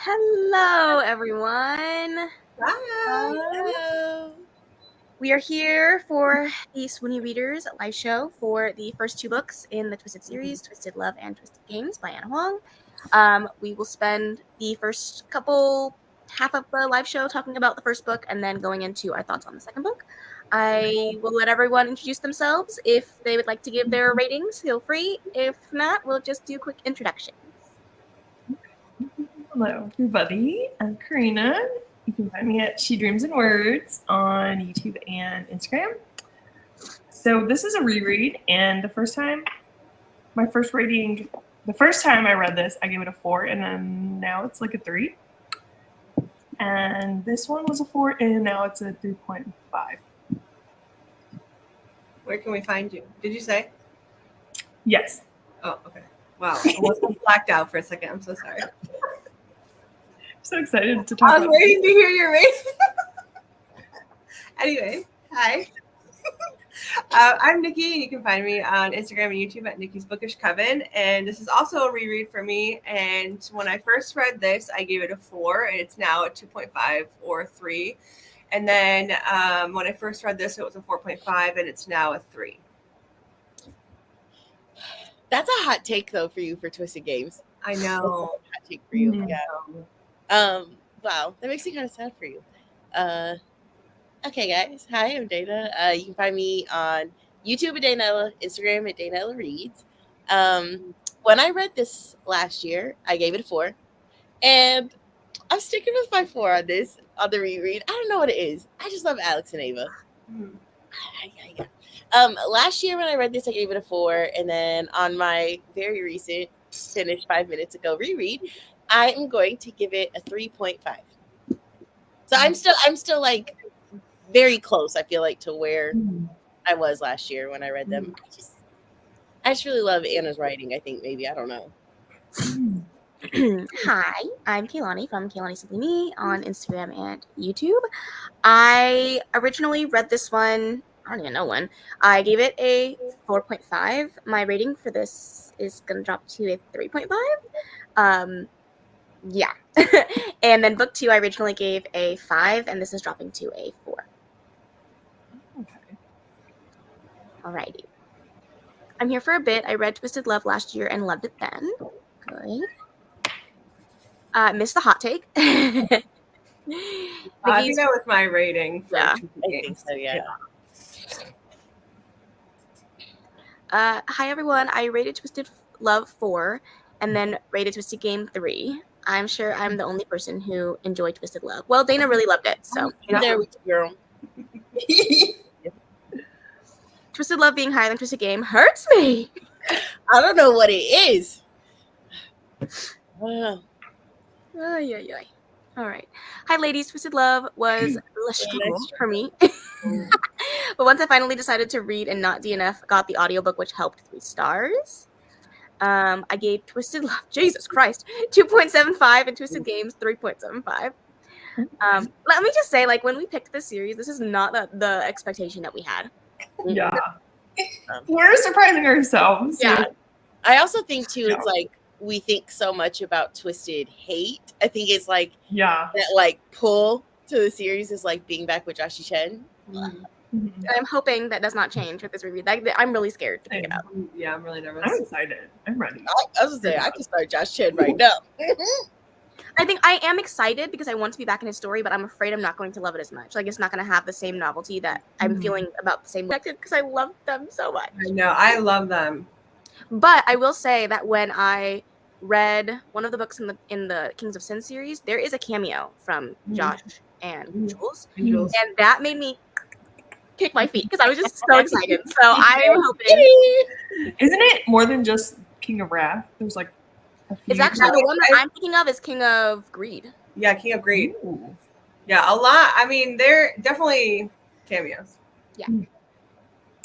Hello, everyone. Hi. Hello. We are here for the SWOON Readers live show for the first two books in the Twisted series, Twisted Love and Twisted Games by Ana Huang. We will spend the first half of the live show talking about the first book and then going into our thoughts on the second book. I will let everyone introduce themselves. If they would like to give their ratings, feel free. If not, we'll just do quick introductions. Hello, everybody. I'm Karina. You can find me at She Dreams in Words on YouTube and Instagram. So this is a reread, and the first time I read this, I gave it a 4, and then now it's like a 3. And this one was a 4, and now it's a 3.5. Where can we find you? Did you say? Yes. Oh, okay. Wow. I almost blacked out for a second. I'm so sorry. So excited to talk I was about waiting to hear your rating. Anyway, hi. I'm Nikki, and you can find me on Instagram and YouTube at Nikki's Bookish Coven. And this is also a reread for me. And when I first read this, I gave it a 4, and it's now a 2.5 or 3. And then when I first read this, it was a 4.5, and it's now a 3. That's a hot take, though, for you for Twisted Games. I know. Hot take for you. Mm-hmm. Yeah. Wow, that makes me kind of sad for you. Okay, guys. Hi, I'm Dana. You can find me on YouTube at Danella, Instagram at Danella Reads. When I read this last year, I gave it a 4, and I'm sticking with my 4 on this on the reread. I don't know what it is. I just love Alex and Ava. Last year when I read this, I gave it a 4, and then on my very recent finished 5 minutes ago reread, I am going to give it a 3.5. So I'm still like very close, I feel like, to where I was last year when I read them. I just really love Anna's writing, I think, maybe. I don't know. Hi, I'm Kaylani from Kaylani Simply Me on Instagram and YouTube. I originally read this one, I don't even know when. I gave it a 4.5. My rating for this is going to drop to a 3.5. Yeah. And then book 2, I originally gave a 5, and this is dropping to a 4. Okay. Alrighty. I'm here for a bit. I read Twisted Love last year and loved it then. Good. Missed the hot take. I think that was my rating for I Twisted think Games. so, yeah. Hi, everyone. I rated Twisted Love 4 and then rated Twisted Game 3. I'm sure I'm the only person who enjoyed Twisted Love. Well, Dana really loved it, so. I'm there with you, girl. Twisted Love being higher than Twisted Game hurts me. I don't know what it is. I don't know. Yeah. All right. Hi, ladies. Twisted Love was a struggle for me. But once I finally decided to read and not DNF, got the audiobook, which helped 3 stars. I gave Twisted Love, Jesus Christ, 2.75 and Twisted Games 3.75. Let me just say, like, when we picked this series, this is not the expectation that we had. Yeah. We're surprising ourselves. Yeah. I also think, too, it's like we think so much about Twisted hate. I think it's like that, like, pull to the series is like being back with Joshi Chen. And I'm hoping that does not change with this review. I'm really scared to pick it up. Yeah, I'm really nervous. I'm excited. I'm ready. I was gonna say, I can start Josh Chen right now. I think I am excited because I want to be back in his story, but I'm afraid I'm not going to love it as much. Like, it's not going to have the same novelty that I'm feeling about the same because I love them so much. I know. I love them. But I will say that when I read one of the books in the Kings of Sin series, there is a cameo from Josh and Jules. And that made me kick my feet because I was just so excited. So I'm hoping. Isn't it more than just King of Wrath? There's like a few. It's actually the one that I'm thinking of is King of Greed. Yeah, King of Greed. Ooh. Yeah, a lot. I mean, they're definitely cameos. Yeah.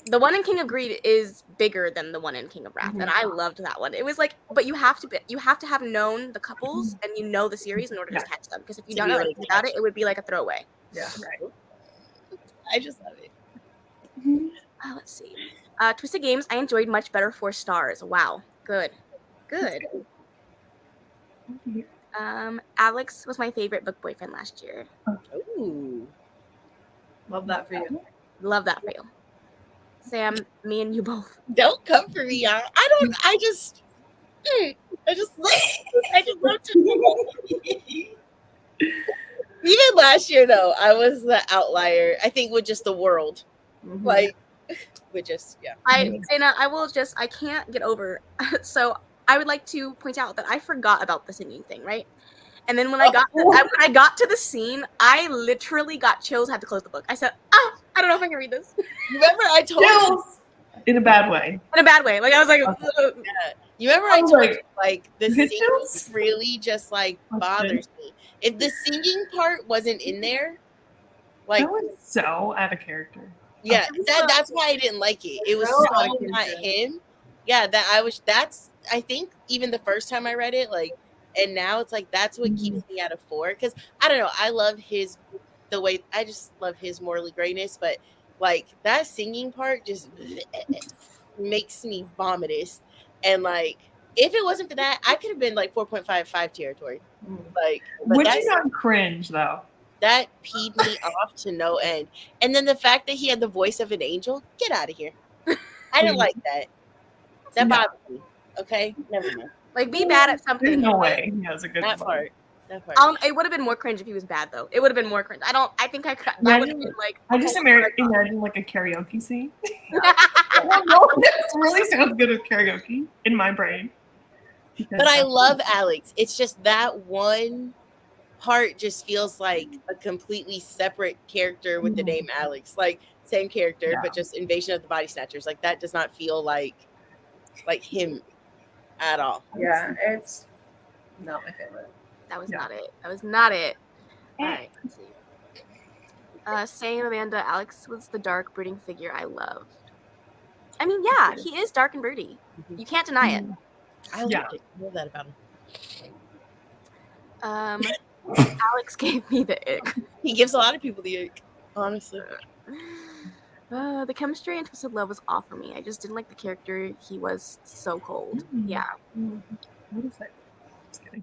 The one in King of Greed is bigger than the one in King of Wrath, and I loved that one. It was like, but you have to have known the couples and you know the series in order to catch them. Because if you don't know anything about it, it would be like a throwaway. Yeah, right. I just love it. Let's see. Twisted Games, I enjoyed much better 4 stars. Wow, good. Alex was my favorite book boyfriend last year. Ooh. Love that for you. Love that for you. Sam, me and you both. Don't come for me, y'all. I just love to. Even last year, though, I was the outlier. I think with just the world, like, with just Dana, I can't get over. So I would like to point out that I forgot about the singing thing, right? And then when I got to the scene, I literally got chills. Had to close the book. I said, I don't know if I can read this. Remember, I told you in a bad way. In a bad way. Like I was like, you remember I told you like the singing really just like bothers me. If the singing part wasn't in there, like that was so out of character. Yeah, that's why I didn't like it. It was so not him. Yeah, that's I think even the first time I read it, like, and now it's like that's what keeps me out of 4. Because I don't know, I love I just love his morally greatness, but like that singing part just makes me vomitous. And like if it wasn't for that, I could have been like 4.55 territory. Like, would you not cringe though? That peed me off to no end. And then the fact that he had the voice of an angel, get out of here. I didn't like that. That bothered me. Okay, never mind. Like be bad at something. There's no way he has a good part. It would have been more cringe if he was bad though. It would have been more cringe. I think I could. That would have been like. I just imagine like a karaoke scene. This really sounds good at karaoke in my brain. But I love Alex. It's just that one part just feels like a completely separate character with the name Alex. Like same character, but just Invasion of the Body Snatchers. Like that does not feel like him at all. Yeah, it's not my favorite. That was not it. That was not it. All right, let's see. Saying Amanda, Alex was the dark, brooding figure I loved. I mean, yeah, he is dark and broody. You can't deny it. I love that about him. Alex gave me the ick. He gives a lot of people the ick, honestly. The chemistry in Twisted Love was off for me. I just didn't like the character. He was so cold. Yeah. What is that? Just kidding.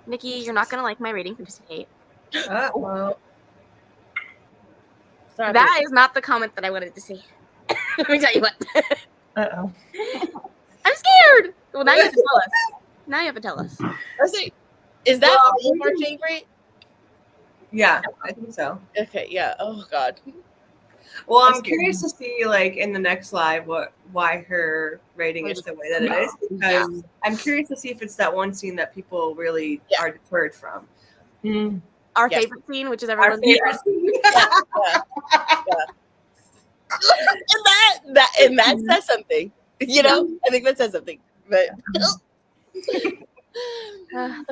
Nikki, you're not gonna like my rating for Twisted Hate. Well. That is not the comment that I wanted to see. Let me tell you what. Uh-oh. I'm scared. Well, now you have to tell us. Now you have to tell us. Is that all of our favorite? Yeah, I think so. Okay, yeah. Oh God. Well, I'm curious to see, like, in the next live, why her rating is the way that it is. Because I'm curious to see if it's that one scene that people really are deterred from. Our favorite scene, which is everyone's favorite scene. And that says something. You know, I think that says something. But the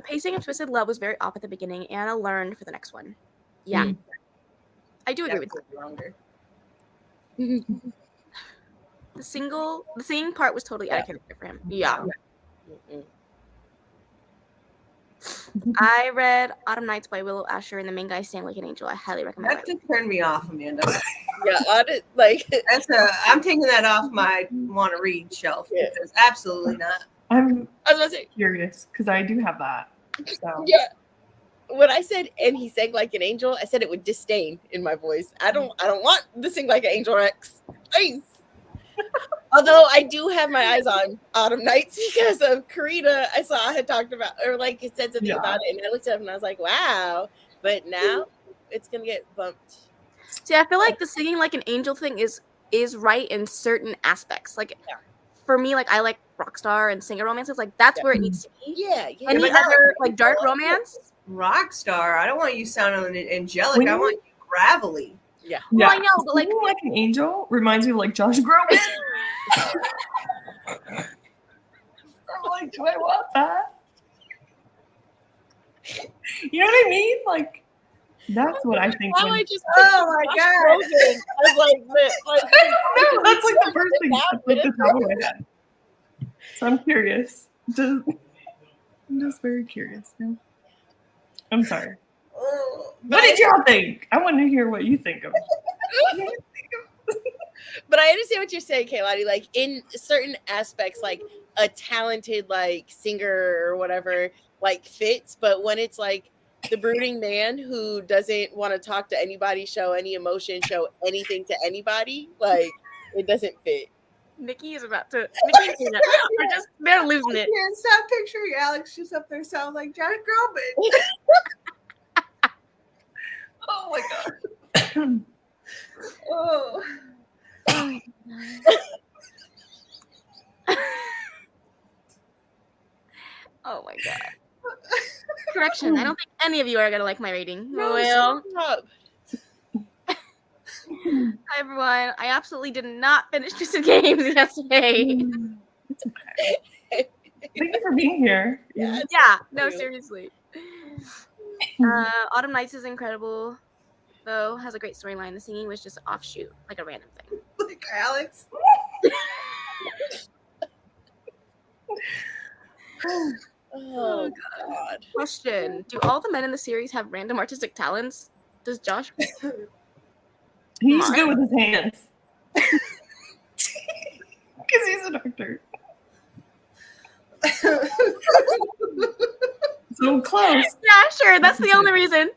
pacing of Twisted Love was very off at the beginning. Anna learned for the next one. Yeah, I do agree with that. Longer. The singing part was totally out of character for him. Yeah. I read Autumn Nights by Willow Asher, and the main guy sang like an angel. I highly recommend it. That just turned me off, Amanda. I'm taking that off my want to read shelf. Because absolutely not. I was about to say curious because I do have that. So. Yeah. When I said and he sang like an angel, I said it with disdain in my voice. I don't want to sing like an angel, Rex. Please. Although I do have my eyes on Autumn Nights because of Karina. I saw I had talked about or like it said something about it, and I looked up and I was like, wow. But now it's gonna get bumped. See, I feel like the singing like an angel thing is right in certain aspects. Like for me, like I like Rockstar and singer romances. Like that's where it needs to be. Yeah. Any other like dark romance? Rockstar. I don't want you sounding angelic. I want you gravelly. Yeah. Well, I know, but like an angel reminds me of like Josh Groban. I'm like, do I want that? You know what I mean? Like, that's what I think. Oh my god! I was like, I don't know. That's like the first thing that's like the top of my head. So I'm curious. I'm just very curious. Yeah. I'm sorry. What did y'all think? I want to hear what you think of it. But I understand what you're saying, Kaylani. Like in certain aspects, like a talented like singer or whatever like fits, but when it's like the brooding man who doesn't want to talk to anybody, show any emotion, show anything to anybody, like it doesn't fit. Nikki is about to. Nikki and Karina are just they're losing it. Yeah, stop picturing Alex just up there sound like Jack Groban. Oh my god. Oh. Oh my god. Correction. I don't think any of you are gonna like my rating. No, Well, stop. hi everyone. I absolutely did not finish Twisted Games yesterday. It's okay. Thank you for being here. Yeah. Yeah, no, you. seriously. Autumn Nights is incredible, though. Has a great storyline. The singing was just an offshoot, like a random thing. Like Alex. Oh god. Question: do all the men in the series have random artistic talents? Does Josh? He's good with his hands. Because he's a doctor. So close. Yeah, sure. That's the only reason.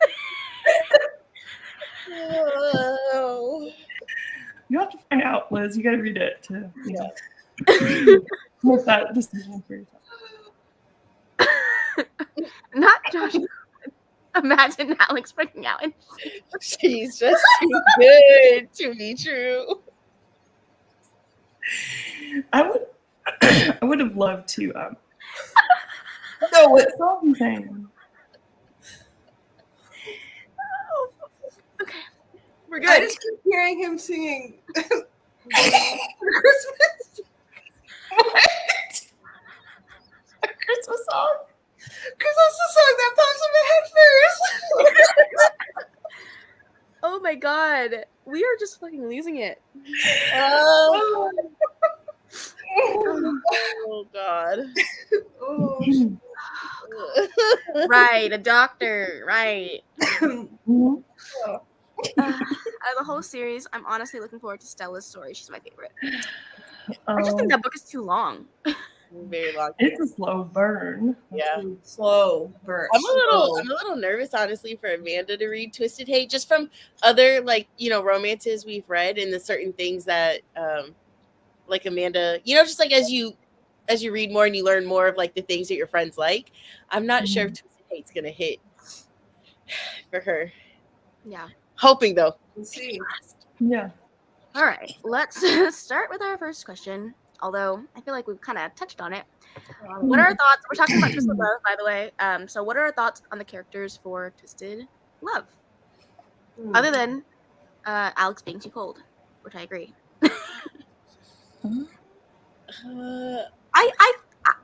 Oh. You have to find out, Liz. You got to read it to make that decision for yourself. Not Josh. Imagine Alex freaking out. And She's just too good to be true. I would have loved to know what song he's saying. okay, we're I good. just keep hearing him singing Christmas. What? A Christmas song? Because that's the song that pops in my head first. Oh my god, we are just fucking losing it. Oh, oh god. Oh. Right, a doctor. Right. Mhm. Out of the whole series, I'm honestly looking forward to Stella's story. She's my favorite. I just think that book is too long. Very long. It's a slow burn. Yeah. Slow burst. I'm a little nervous, honestly, for Amanda to read Twisted Hate, just from other romances we've read and the certain things that like Amanda, just like as you read more and you learn more of like the things that your friends like. I'm not sure if Twisted Hate's gonna hit for her. Yeah. Hoping though. Let's see. Yeah. All right, let's start with our first question. Although I feel like we've kind of touched on it. What are our thoughts? We're talking about Twisted Love, by the way. So what are our thoughts on the characters for Twisted Love? Other than Alex being too cold, which I agree.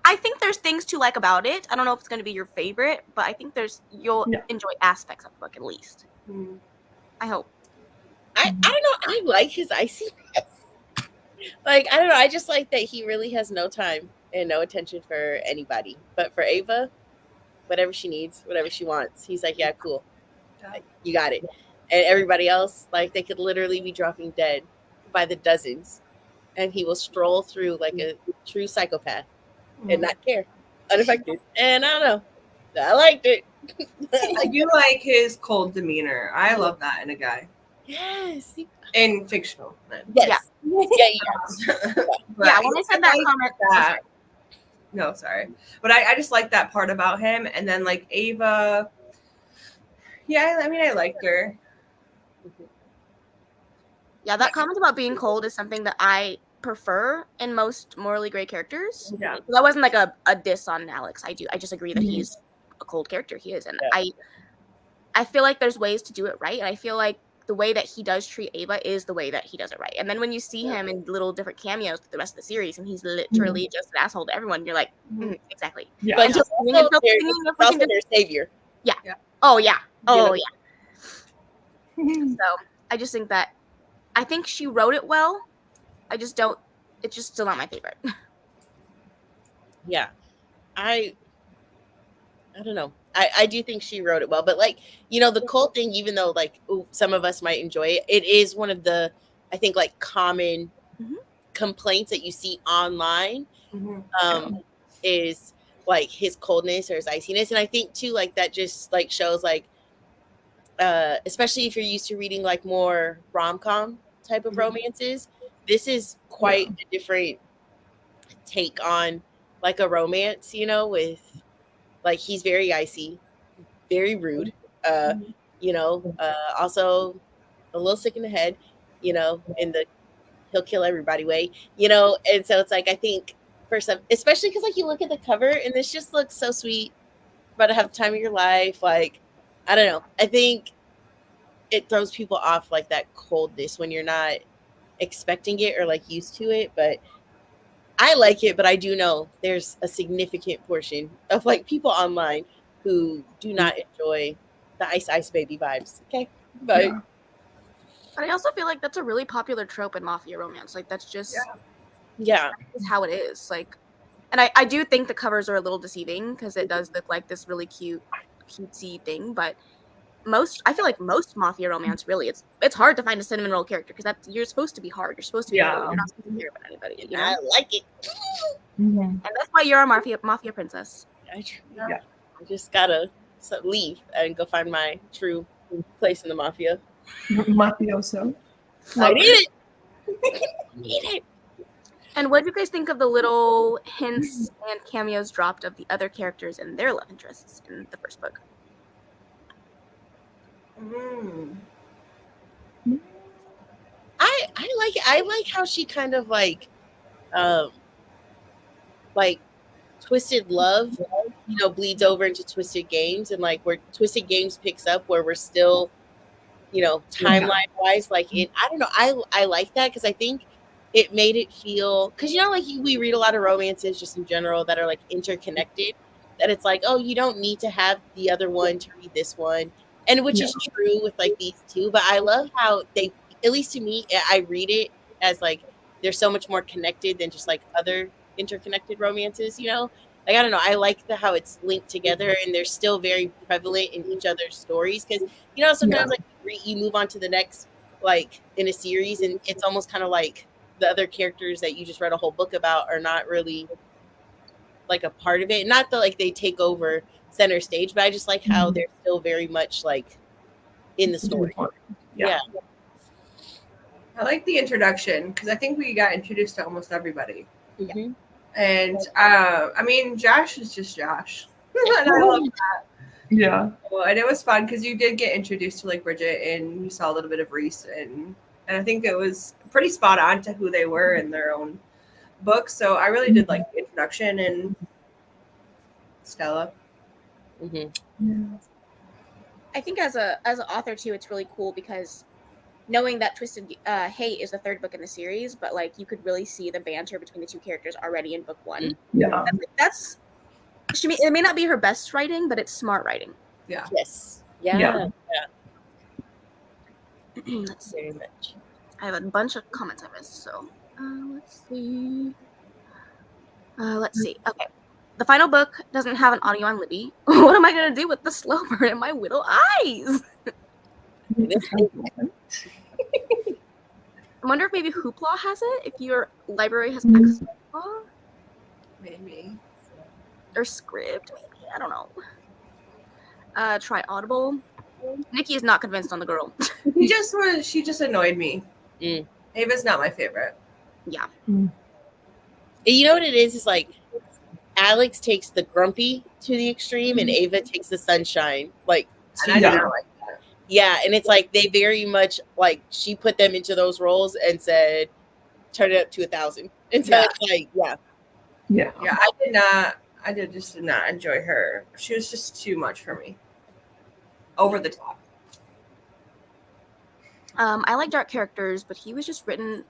I think there's things to like about it. I don't know if it's going to be your favorite, but I think you'll enjoy aspects of the book at least. I hope. I don't know. I like his iciness. Like, I don't know. I just like that he really has no time and no attention for anybody. But for Ava, whatever she needs, whatever she wants, he's like, yeah, cool. Like, you got it. And everybody else, like, they could literally be dropping dead by the dozens. And he will stroll through like a true psychopath and not care. Unaffected. And I don't know. I liked it. I do like his cold demeanor. I love that in a guy. Yes. In fictional. Yes. But Yeah, when I said that comment, that, no, sorry. But I just like that part about him. And then like Ava, yeah, I mean, I liked her. Yeah, that comment about being cold is something that I prefer in most morally gray characters. Yeah. That wasn't like a diss on Alex. I just agree that he's a cold character. He is. And I feel like there's ways to do it right. And I feel like the way that he does treat Ava is the way that he does it right. And then when you see him in little different cameos through the rest of the series and he's literally just an asshole to everyone, you're like, exactly. Yeah. But just also their savior. Yeah. Oh, yeah. Oh, yeah. So I just think that I think she wrote it well. It's just still not my favorite. Yeah. I don't know. I do think she wrote it well, but like, the cult thing, even though like some of us might enjoy it, it is one of the, I think, like common complaints that you see online. is like his coldness or his iciness. And I think too, like that just like shows like especially if you're used to reading like more rom-com type of romances, this is quite a different take on like a romance, you know, with like he's very icy, very rude, also a little sick in the head, you know, in the he'll kill everybody way, you know. And so it's like I think for some, especially because like you look at the cover and this just looks so sweet, about to have the time of your life. Like, I don't know. I think it throws people off like that coldness when you're not expecting it or like used to it. But I like it, but I do know there's a significant portion of like people online who do not enjoy the ice baby vibes. Okay. But But I also feel like that's a really popular trope in mafia romance. Like that's just yeah, that's how it is. Like, and I do think the covers are a little deceiving because it does look like this really cutesy thing. But I feel like most mafia romance really it's hard to find a cinnamon roll character because you're supposed to be hard. You're supposed to be cold. You're not supposed to care about anybody. You know? I like it. And that's why you're a mafia princess. I just gotta leave and go find my true place in the mafia. Mafioso. I need it. And what do you guys think of the little hints and cameos dropped of the other characters and their love interests in the first book? I like it. I like how she kind of like Twisted Love, you know, bleeds over into Twisted Games, and like where Twisted Games picks up where we're still, you know, timeline wise, like I don't know, I like that because I think it made it feel, because you know, like we read a lot of romances just in general that are like interconnected, that it's like, oh, you don't need to have the other one to read this one, and which is true with like these two, but I love how they, at least to me, I read it as like they're so much more connected than just like other interconnected romances, you know. Like I don't know, I like how it's linked together and they're still very prevalent in each other's stories, because you know sometimes like you move on to the next, like in a series, and it's almost kind of like the other characters that you just read a whole book about are not really like a part of it, not that like they take over center stage, but I just like how they're still very much like in the story. Yeah. I like the introduction because I think we got introduced to almost everybody. Mm-hmm. And I mean, Josh is just Josh. And I love that. Yeah. Well, and it was fun because you did get introduced to like Bridget and you saw a little bit of Reese, and I think it was pretty spot on to who they were in their own book. So I really did like the introduction and Stella. Yeah. I think as an author too, it's really cool because knowing that Twisted Hate is the third book in the series, but like you could really see the banter between the two characters already in book one. Yeah. That's it may not be her best writing, but it's smart writing. Yeah. Yes. Yeah. Let's see. Very much. I have a bunch of comments I missed, so let's see. Okay. The final book doesn't have an audio on Libby. What am I going to do with the slow burn in my widow eyes? I wonder if maybe Hoopla has it, if your library has access to Hoopla. Maybe. Or Script, maybe. I don't know. Try Audible. Nikki is not convinced on the girl. She just annoyed me. Ava's not my favorite. Yeah. You know what it is? It's like Alex takes the grumpy to the extreme and Ava takes the sunshine. Like, And I didn't like that. yeah, and it's like they very much like she put them into those roles and said, turn it up to 1,000. And so it's like, Yeah. I just did not enjoy her. She was just too much for me. Over the top. I like dark characters, but he was just written.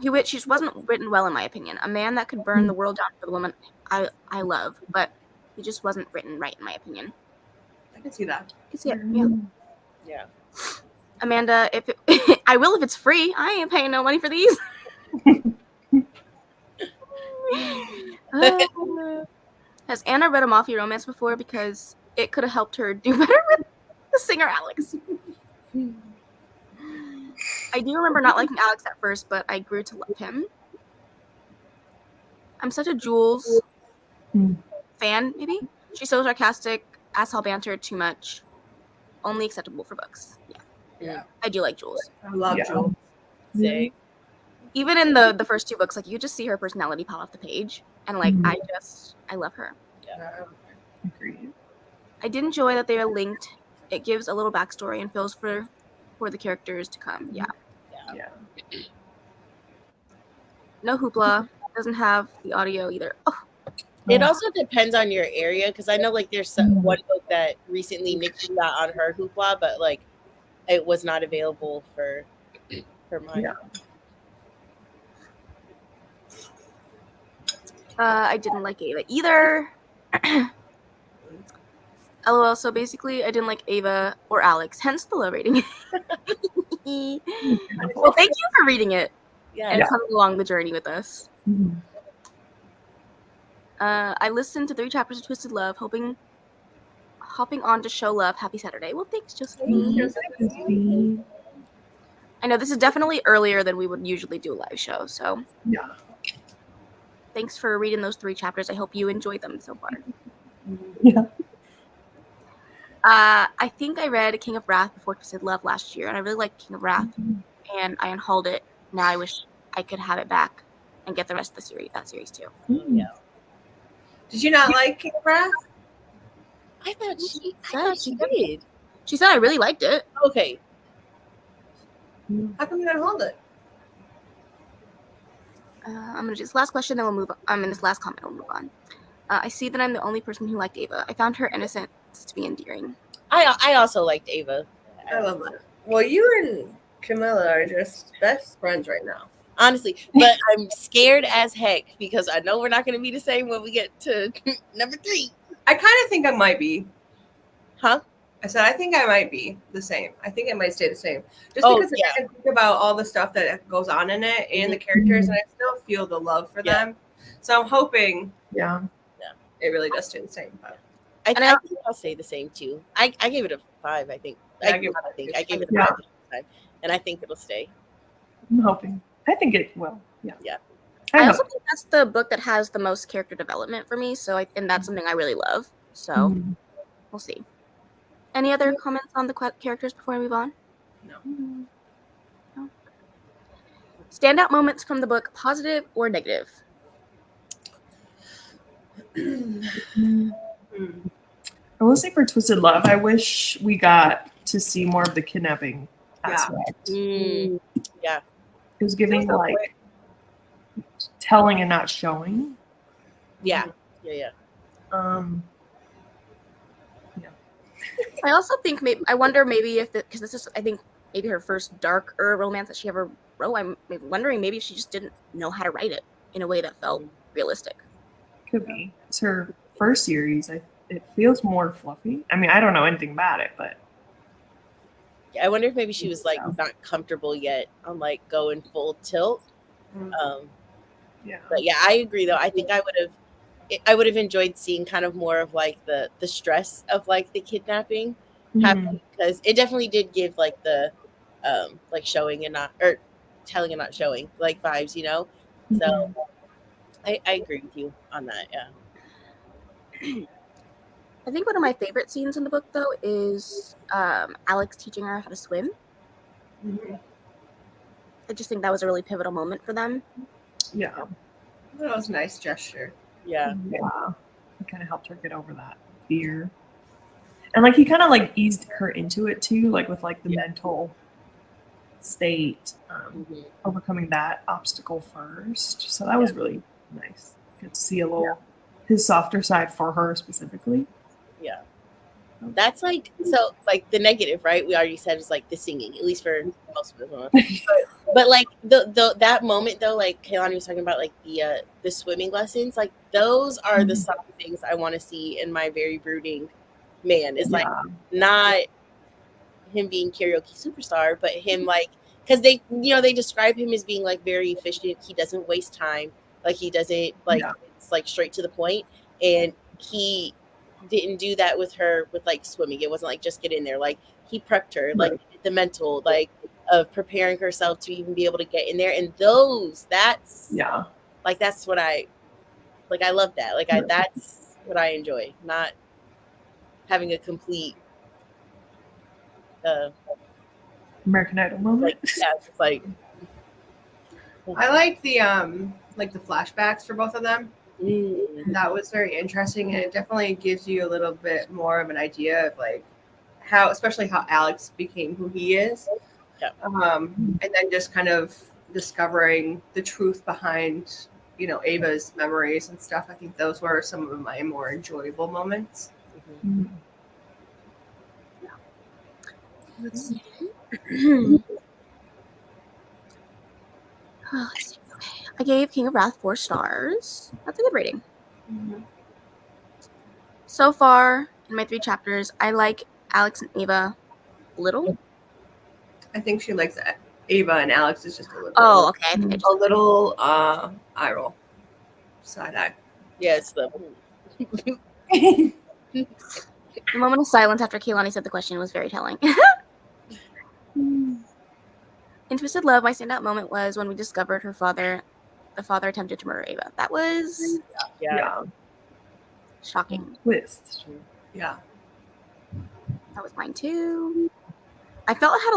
She just wasn't written well, in my opinion. A man that could burn the world down for the woman I love, but he just wasn't written right, in my opinion. I can see that. I can see it. yeah. Amanda, I will if it's free. I ain't paying no money for these. Has Anna read a mafia romance before? Because it could have helped her do better with the singer Alex. I do remember not liking Alex at first, but I grew to love him. I'm such a Jules Hmm. fan, maybe. She's so sarcastic, asshole banter too much. Only acceptable for books. Yeah. I do like Jules. I love Yeah. Jules. Say, Even in the first 2 books, like you just see her personality pop off the page, and like Mhm. I love her. Agreed. I did enjoy that they are linked. It gives a little backstory and feels for the characters to come. Yeah. Yeah. No hoopla. Doesn't have the audio either. Oh, it also depends on your area, because I know like there's Mhm. one book that recently Nikki got on her hoopla, but like it was not available for mine. Yeah. I didn't like Ava either. LOL. So basically, I didn't like Ava or Alex, hence the low rating. Well, thank you for reading it and Yeah. coming along the journey with us. Mhm. I listened to 3 chapters of Twisted Love, hopping on to show love. Happy Saturday. Well, thanks, Josephine. Mhm. I know this is definitely earlier than we would usually do a live show, so Yeah. thanks for reading those 3 chapters. I hope you enjoyed them so far. Yeah. I think I read King of Wrath before Twisted Love last year, and I really liked King of Wrath, and I unhauled it. Now I wish I could have it back and get the rest of the series, that series too. Mhm. Did you not like King of Wrath? I thought she did. did. She said I really liked it. Okay. How come you not hold it? I'm gonna do this last question, then we'll move on. In this last comment, we'll move on. I see that I'm the only person who liked Ava. I found her innocence to be endearing. I also liked Ava. I love that. Well, you and Camilla are just best friends right now. Honestly, but I'm scared as heck because I know we're not going to be the same when we get to number 3. I kind of think I might be. Huh? I said I think I might be the same. I think it might stay the same, just Oh, because yeah. I can think about all the stuff that goes on in it and the characters, and I still feel the love for them. So I'm hoping Yeah. it really does stay the same. But I think I'll say the same too. I gave it a 5. I think. Yeah, I gave it a Yeah. 5, and I think it'll stay. I'm hoping. I think it will. Yeah. Yeah. I I also hope. think that's the book that has the most character development for me. So, and that's something I really love. So, Mhm. we'll see. Any other comments on the characters before I move on? Mhm. Standout moments from the book, positive or negative? I will say for Twisted Love, I wish we got to see more of the kidnapping aspect. Mm, yeah. It was giving like telling and not showing. Yeah. Yeah. Um, I also think I wonder maybe if because this is, I think, maybe her first darker romance that she ever wrote. I'm wondering maybe if she just didn't know how to write it in a way that felt realistic. could be. It's her first series. It feels more fluffy. I mean, I don't know anything about it, but I wonder if maybe she was like not comfortable yet on like going full tilt. yeah. But yeah, I agree though. I think I would have enjoyed seeing kind of more of like the stress of like the kidnapping happening, because it definitely did give like the like showing and not, or telling and not showing like vibes, you know. So I agree with you on that. Yeah. I think one of my favorite scenes in the book, though, is Alex teaching her how to swim. I just think that was a really pivotal moment for them. Yeah. That was a nice gesture. Yeah. Yeah. It kind of helped her get over that fear. And like he kind of like eased her into it too, like with like the mental state, overcoming that obstacle first. So that was really nice. Get to see a little his softer side for her specifically. Yeah. That's like, so like the negative, right? We already said is like the singing, at least for most of us. But like the that moment though, like Kaylani was talking about, like the swimming lessons, like those are the soft things I want to see in my very brooding man. It's like not him being karaoke superstar, but him like, because they, you know, they describe him as being like very efficient. He doesn't waste time. Like he doesn't like it's like straight to the point, and he didn't do that with her with like swimming. It wasn't like just get in there. Like he prepped her, like the mental, like of preparing herself to even be able to get in there. And that's like that's what I like I love that. Like that's what I enjoy. Not having a complete American Idol moment. like yeah, it's just like I like the flashbacks for both of them. mm, That was very interesting, and it definitely gives you a little bit more of an idea of like how, especially how Alex became who he is. Yeah. And then just kind of discovering the truth behind, Ava's memories and stuff. I think those were some of my more enjoyable moments. mhm. Let's see. Let's see. Okay. I gave King of Wrath 4 stars. That's a good rating. So far, in my 3 chapters, I like Alex and Ava a little. I think she likes Ava, and Alex is just a little. Oh, okay. I think I A just. little eye roll, side eye. Yeah, it's the The moment of silence after Kaylani said the question was very telling. In Twisted Love, my standout moment was when we discovered the father attempted to murder Ava. That was yeah. shocking. Twist. Yeah. That was mine too. I felt it had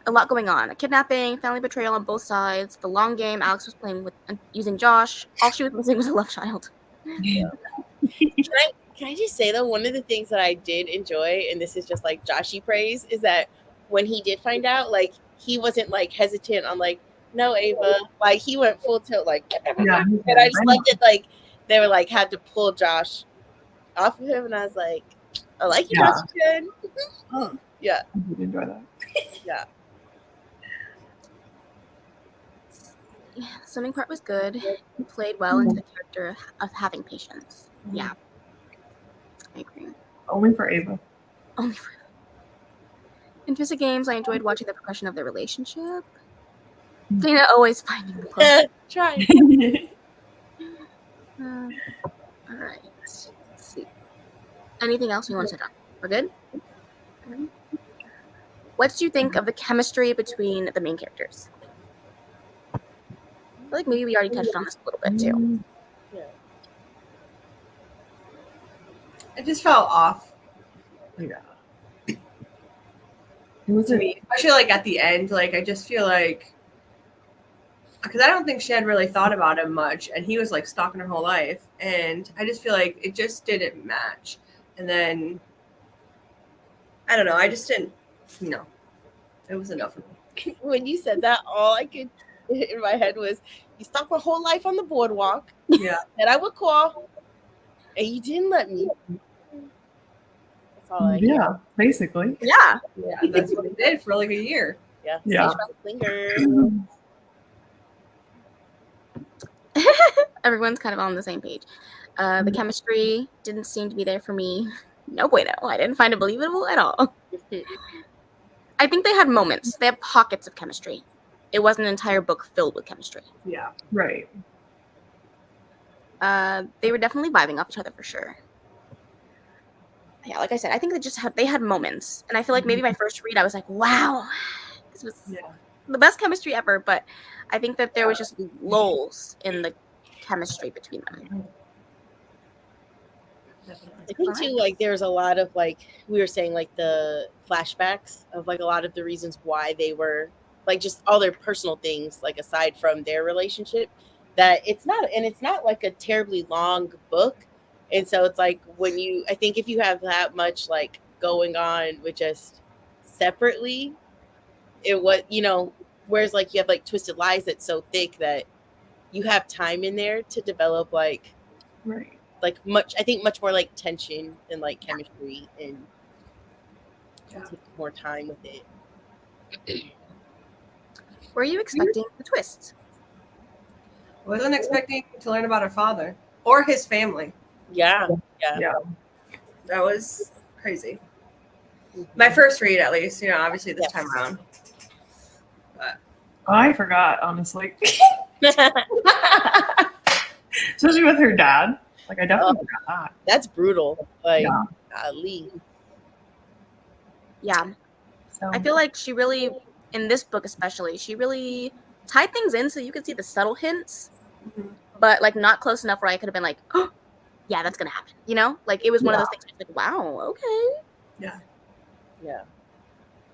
a lot going on. A kidnapping, family betrayal on both sides, the long game Alex was playing with using Josh. All she was missing was a love child. Yeah. Can I just say though, one of the things that I did enjoy, and this is just like Joshy praise, is that when he did find out, like he wasn't like hesitant on like, no, Ava, like he went full tilt, like, Yeah. and I just loved it. Like they were like had to pull Josh off of him, and I was like, I like you, Yeah. Josh again. Yeah, I did enjoy that. yeah. Yeah, the swimming part was good. He played well into the character of having patience. Yeah, I agree. Only for Ava. Only for in Twisted Games, I enjoyed watching the progression of their relationship. Dana always finding the close. Try. All right. Let's see. Anything else we want to touch on? We're good? What did you think of the chemistry between the main characters? I feel like maybe we already touched on this a little bit too. Yeah. It just fell off Yeah. It was to me, especially like at the end. Like I just feel like, because I don't think she had really thought about him much, and he was like stalking her whole life, and I just feel like it just didn't match. And then I don't know, I just didn't. It was enough for me. When you said that, all I could in my head was, you stalked my whole life on the boardwalk, Yeah, that I would call, and you didn't let me. That's all I hear. Yeah, basically. Yeah. yeah, and that's what he did for like a year. Yeah. Yeah. Sage linger. Everyone's kind of on the same page. The chemistry didn't seem to be there for me. No bueno. I didn't find it believable at all. I think they had moments. They had pockets of chemistry. It wasn't an entire book filled with chemistry. Yeah, Right. They were definitely vibing off each other for sure. Yeah, like I said, I think they had moments, and I feel like maybe my first read, I was like, "Wow, this was the best chemistry ever." But I think that there was just lulls in the chemistry between them. I think too, like there's a lot of like we were saying, like the flashbacks of like a lot of the reasons why they were like just all their personal things, like aside from their relationship, that it's not like a terribly long book. And so it's like I think if you have that much like going on with just separately, whereas like you have like Twisted Lies that's so thick that you have time in there to develop like much more like tension and like chemistry and take more time with it. Were you expecting the twists? wasn't expecting to learn about her father or his family. Yeah. That was crazy. My first read, at least, obviously this time around. I forgot, honestly. Especially with her dad. Like, I definitely forgot that. That's brutal. Like, Yeah. golly. Yeah. So, I feel like she really, in this book especially, she really tied things in so you could see the subtle hints. but like not close enough where I could have been like, oh, yeah, that's gonna happen. You know, like it was one of those things where it's like, wow, okay. Yeah.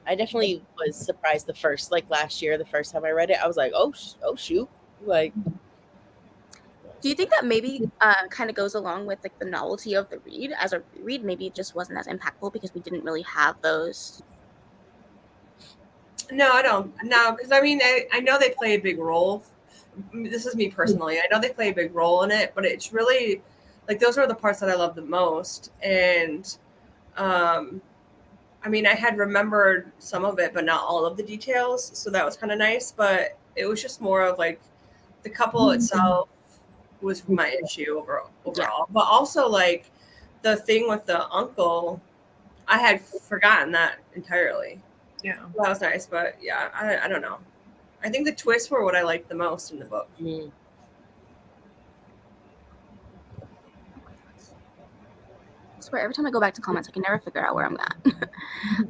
I definitely was surprised last year, the first time I read it, I was like, oh shoot. Like, Do you think that maybe kind of goes along with like the novelty of the read as a reread? Maybe it just wasn't as impactful because we didn't really have those. No, I don't. No, because I mean, I know they play a big role. This is me personally. I know they play a big role in it, but it's really like those are the parts that I love the most. And I mean, I had remembered some of it, but not all of the details. So that was kind of nice. But it was just more of like the couple itself was my issue overall. But also like the thing with the uncle, I had forgotten that entirely. Yeah. That was nice, but yeah, I don't know. I think the twists were what I liked the most in the book. I swear, every time I go back to comments, I can never figure out where I'm at.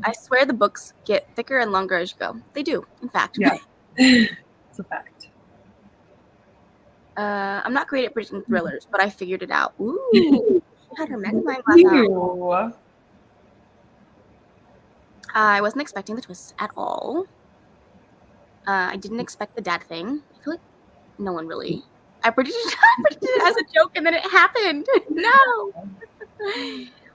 I swear the books get thicker and longer as you go. They do, in fact. Yeah. It's a fact. I'm not great at predicting thrillers, but I figured it out. Ooh, she had her magnifying glass out. Ew. I wasn't expecting the twists at all. I didn't expect the dad thing. I feel like no one really. I predicted it as a joke, and then it happened. No.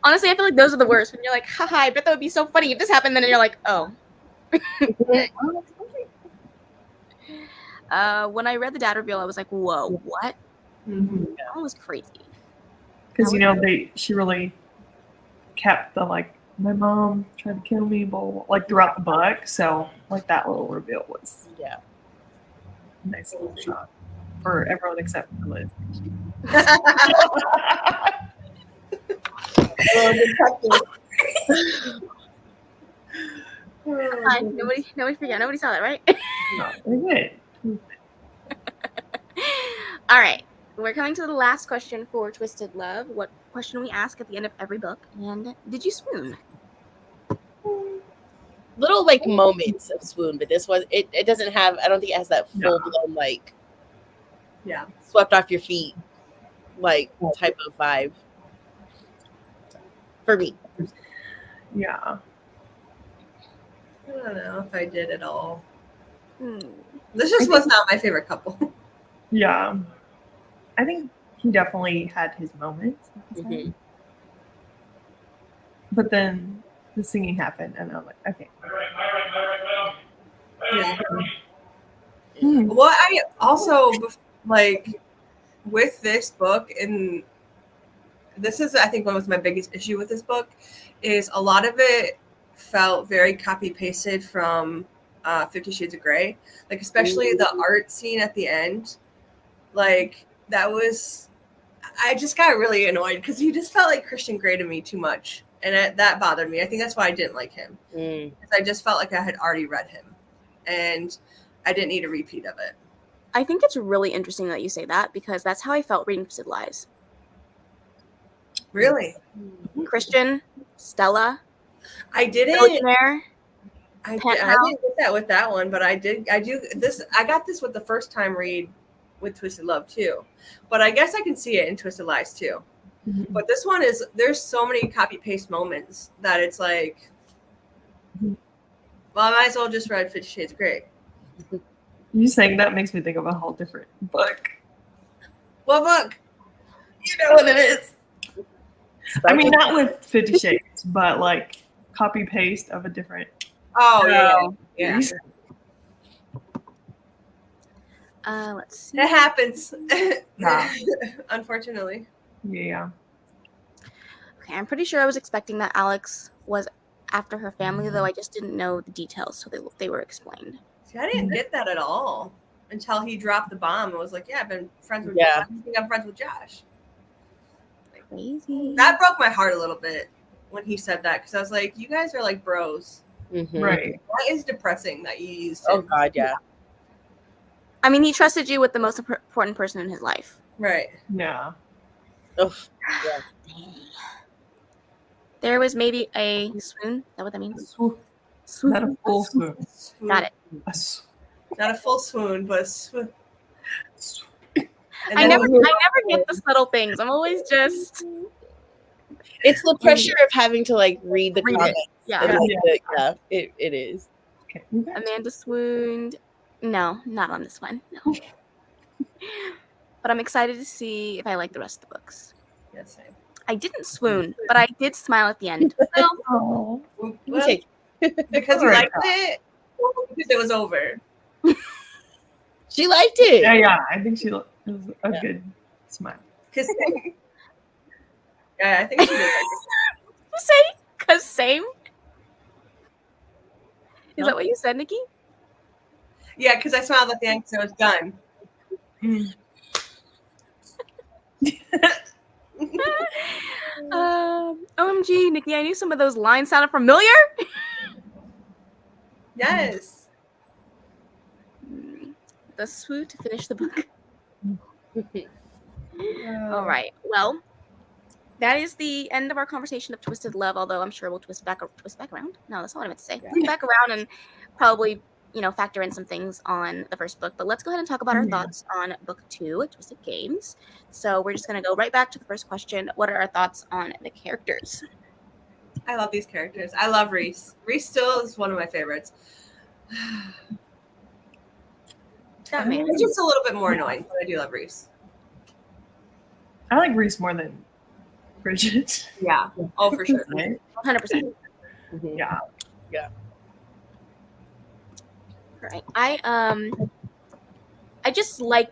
Honestly, I feel like those are the worst. When you're like, haha, I bet that would be so funny if this happened. Then you're like, oh. When I read the dad reveal, I was like, whoa, what? That was crazy. Because she really kept the like, my mom tried to kill me, like throughout the book. So like that little reveal was a nice little shot for everyone except for Liz. Fine. Nobody saw that, right? No, they did. All right. We're coming to the last question for Twisted Love. What question we ask at the end of every book? And did you swoon? Little like moments of swoon, but this was it doesn't have, I don't think it has that full blown like swept off your feet like type of vibe for me. Yeah. I don't know if I did at all. Hmm. This just was not my favorite couple. Yeah. I think he definitely had his moments. Mhm. But then the singing happened, and I'm like, okay. Yeah. What I also like with this book, and this is I think one of my biggest issue with this book, is a lot of it felt very copy pasted from 50 Shades of Grey, like especially the art scene at the end. Like that was, I just got really annoyed because he just felt like Christian Grey to me too much, and that bothered me. I think that's why I didn't like him. I just felt like I had already read him, and I didn't need a repeat of it. I think it's really interesting that you say that because that's how I felt reading Twisted Lies. Really? Christian, Stella, I didn't. Millionaire, I didn't get that with that one, but I do this. I got this with the first time read with Twisted Love too, but I guess I can see it in Twisted Lies too. But this one is, there's so many copy paste moments that it's like, well, I might as well just read 50 Shades of Grey. You saying that makes me think of a whole different book. What book? You know what it is. I mean, not with 50 Shades, but like copy paste of a different. Oh, yeah. Let's see. It happens. Yeah. Unfortunately. Yeah. Okay, I'm pretty sure I was expecting that Alex was after her family, though I just didn't know the details, so they were explained. See, I didn't get that at all until he dropped the bomb and was like, yeah, I've been friends with Josh. I think I'm friends with Josh. Crazy. That broke my heart a little bit when he said that, because I was like, you guys are like bros. Right. That is depressing that you used Oh, God, yeah. I mean, he trusted you with the most important person in his life. Right. Yeah. Oh, yeah. There was maybe a swoon. Is that what that means? Swoon. Swoon. Not a full swoon. Got it. Not a full swoon, but a swoon. And I then never get the subtle things. I'm always just It's the pressure of having to like read the Read it. comments. Yeah. And, like, Yeah. it is. Okay. Okay. Amanda swooned. No, not on this one. No. But I'm excited to see if I like the rest of the books. Yes, same. I didn't swoon, but I did smile at the end. Well, Oh. Well, Take- because you Alright. liked it, or because it was over. She liked it. Yeah. I think it was a Yeah. good smile. Because yeah, I think she did. Like you say cause same. Is No. that what you said, Nikki? yeah, because I smiled at the end because it was done. Mm. OMG, Nikki, I knew some of those lines sounded familiar. Yes. The swoon to finish the book. All right. Well, that is the end of our conversation of Twisted Love. Although I'm sure we'll twist back around. No, that's not what I meant to say. Twist back around and probably factor in some things on the first book. But let's go ahead and talk about our thoughts on book 2, Twisted Games. So we're just gonna go right back to the first question. What are our thoughts on the characters? I love these characters. I love Reese. Reese still is one of my favorites. That man. He's just a little bit more annoying, but I do love Reese. I like Reese more than Bridget. Yeah. Oh, for sure. Right? 100%. Yeah. Right. I just like.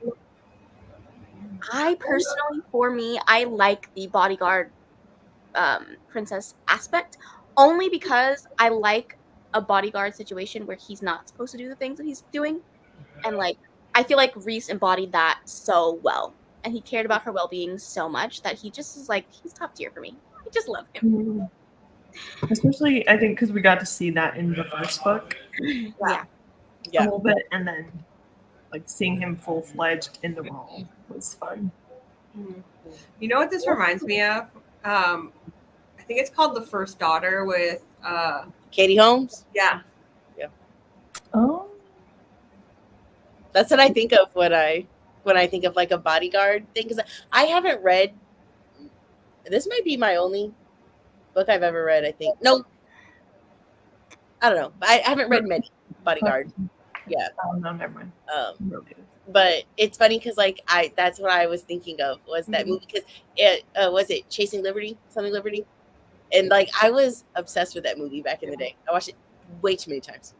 I personally, for me, I like the bodyguard princess aspect only because I like a bodyguard situation where he's not supposed to do the things that he's doing, and like I feel like Reese embodied that so well, and he cared about her well-being so much that he just is like he's top tier for me. I just love him. Mhm. Especially, I think, because we got to see that in the first book Yeah. a little bit, and then like seeing him full-fledged in the role was fun. You know what this reminds me of? I think it's called The First Daughter with Katie Holmes. yeah. Oh, That's what I think of when I think of like a bodyguard thing. Because I haven't read. This might be my only book I've ever read. I think no. I don't know. I haven't read many bodyguard. Yeah. oh no, never mind. But it's funny because like that's what I was thinking of was that movie because it was it Chasing Liberty, Something Liberty, and like I was obsessed with that movie back in the day. I watched it way too many times.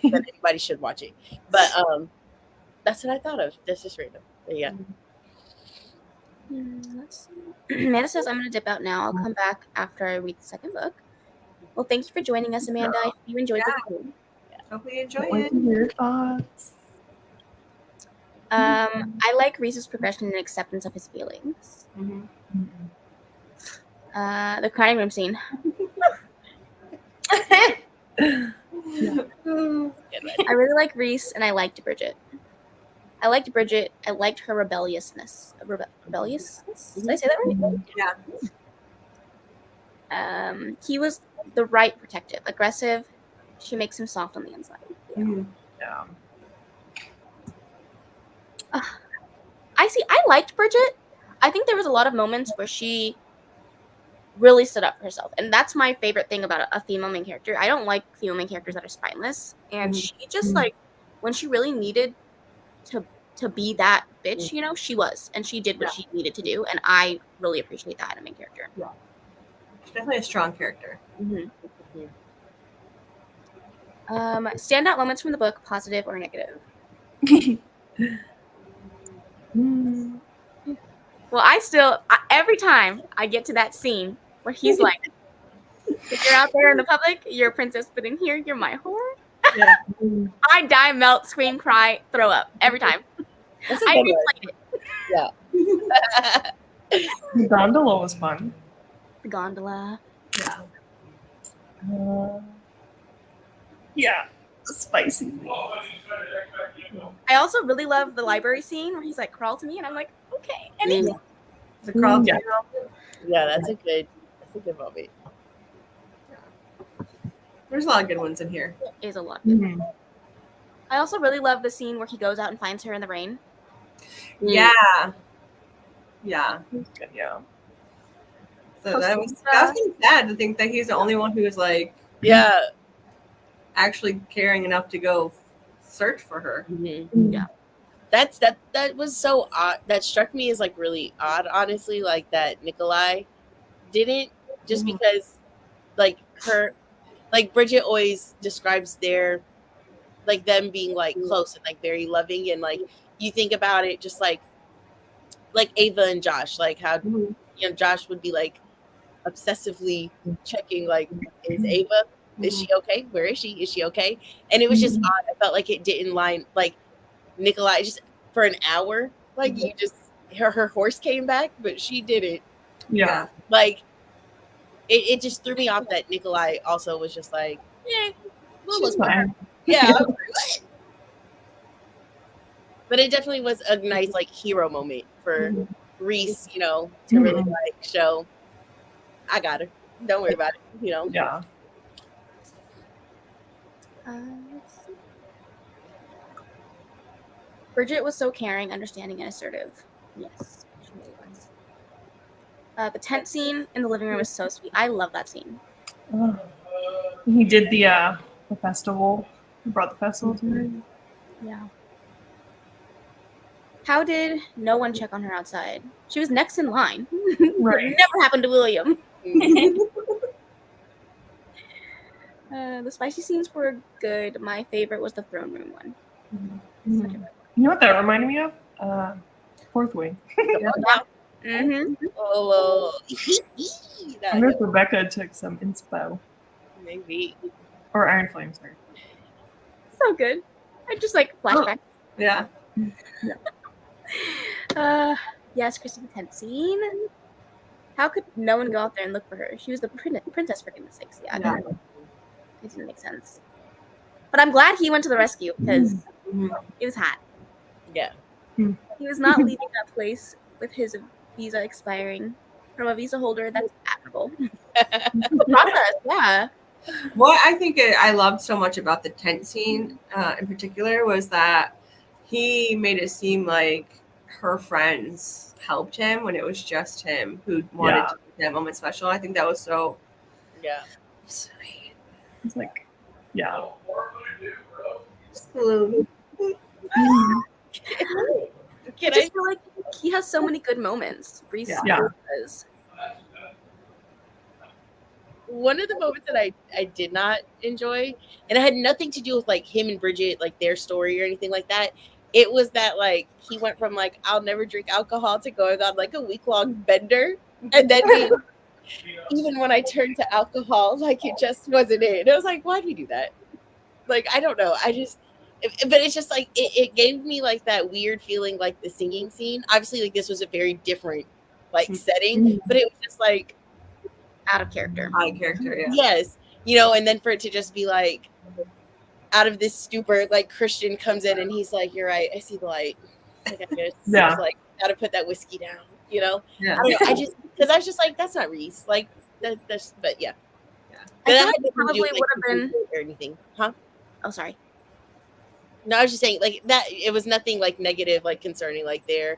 That anybody should watch it. But that's what I thought of. That's just random. But yeah. Let's see. Amanda says I'm gonna dip out now. I'll come back after I read the second book. Well, thanks for joining us, Amanda. I hope you enjoyed the game. Hopefully you enjoy Can't wait it. to hear your thoughts. I like Reese's progression and acceptance of his feelings. The crying room scene. Yeah. I really like Reese, and I liked Bridget. I liked Bridget. I liked her rebelliousness. Rebelliousness? Did I say that right? Yeah. He was the right protective. Aggressive. She makes him soft on the inside. Yeah. I liked Bridget. I think there was a lot of moments where she really stood up for herself, and that's my favorite thing about a female main character. I don't like female main characters that are spineless, and she just like when she really needed to be that bitch, she was, and she did what she needed to do, and I really appreciate that in a main character. She's definitely a strong character. Standout moments from the book, positive or negative? Well, every time I get to that scene where he's like, if you're out there in the public, you're a princess, but in here, you're my whore. Yeah. I die, melt, scream, cry, throw up every time. That's a I good one. replayed it. The gondola was fun. The gondola. Yeah. Spicy. I also really love the library scene where he's like, crawl to me, and I'm like, okay. And The crawl. Yeah. Yeah, that's a good movie. There's a lot of good ones in here. it is a lot. Mhm. I also really love the scene where he goes out and finds her in the rain. Yeah. Yeah. Yeah. So that was kind of sad to think that he's the only one who was like Yeah. actually caring enough to go search for her. Mm-hmm. Yeah. That was so odd. That struck me as like really odd, honestly, like that Nikolai didn't, just Mhm. because like her, like Bridget always describes their, like them being like close and like very loving, and like you think about it just like Ava and Josh, like how Mhm. Josh would be like obsessively checking like, is Ava, is she okay, where is she okay, and it was just odd. I felt like it didn't line, like Nikolai just for an hour, like you just her horse came back but she didn't. Yeah. Like it just threw me off that Nikolai also was just like, we'll She's look for her. fine. Yeah. But it definitely was a nice like hero moment for Reese, to really like show, I got her, don't worry about it, Yeah. Let's see. Bridget was so caring, understanding, and assertive. Yes, she really was. The tent scene in the living room was so sweet. I love that scene. He did the festival. He brought the festival to her. Yeah. How did no one check on her outside? She was next in line. Right. Never happened to William. Mhm. The spicy scenes were good. My favorite was the throne room one. You know what that reminded me of? Fourth Wing. Mm-hmm. Oh, I wonder if Rebecca took some inspo. maybe. Or Iron Flame, sorry. So good. I just like flashback. Yeah. Yes, Christy, the tent scene. How could no one go out there and look for her? She was the princess, for goodness sakes. Yeah, Yeah. it didn't make sense. But I'm glad he went to the rescue because it was hot. Yeah. He was not leaving that place with his visa expiring from a visa holder. That's admirable. Process, yeah. What I think I loved so much about the tent scene in particular was that he made it seem like her friends helped him when it was just him who wanted to make that moment special. I think that was so sweet. It's like, yeah. Swoon. I just feel like he has so many good moments. Reese does. One of the moments that I did not enjoy, and it had nothing to do with like him and Bridget, like their story or anything like that. It was that like he went from like I'll never drink alcohol to going on like a week-long bender, and then even when I turned to alcohol, like it just wasn't it. And I was like, why do you do that? Like I don't know. But it's just like it gave me like that weird feeling, like the singing scene. Obviously, like this was a very different like setting, but it was just like out of character. Yeah. Yes, and then for it to just be like out of this stupor, like Christian comes in and he's like, "You're right, I see the light." Like I just like gotta put that whiskey down, Yeah. I don't know. Because I was just like, that's not Reese. Like that's, but yeah. I feel like it probably would have been or anything, huh? Oh, sorry. No, I was just saying like that. It was nothing like negative, like concerning like their,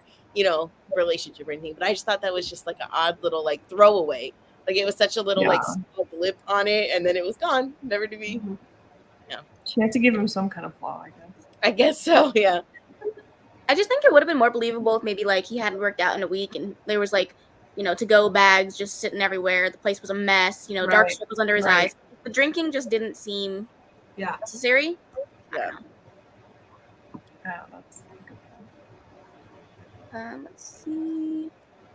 relationship or anything. But I just thought that was just like an odd little like throwaway. Like it was such a little like small blip on it, and then it was gone, never to be. Yeah, she had to give him some kind of flaw, I guess. I guess so. Yeah. I just think it would have been more believable if maybe like he hadn't worked out in a week and there was like, to-go bags just sitting everywhere. The place was a mess. Dark circles under his eyes. The drinking just didn't seem necessary. Yeah. That's a good point. Let's see.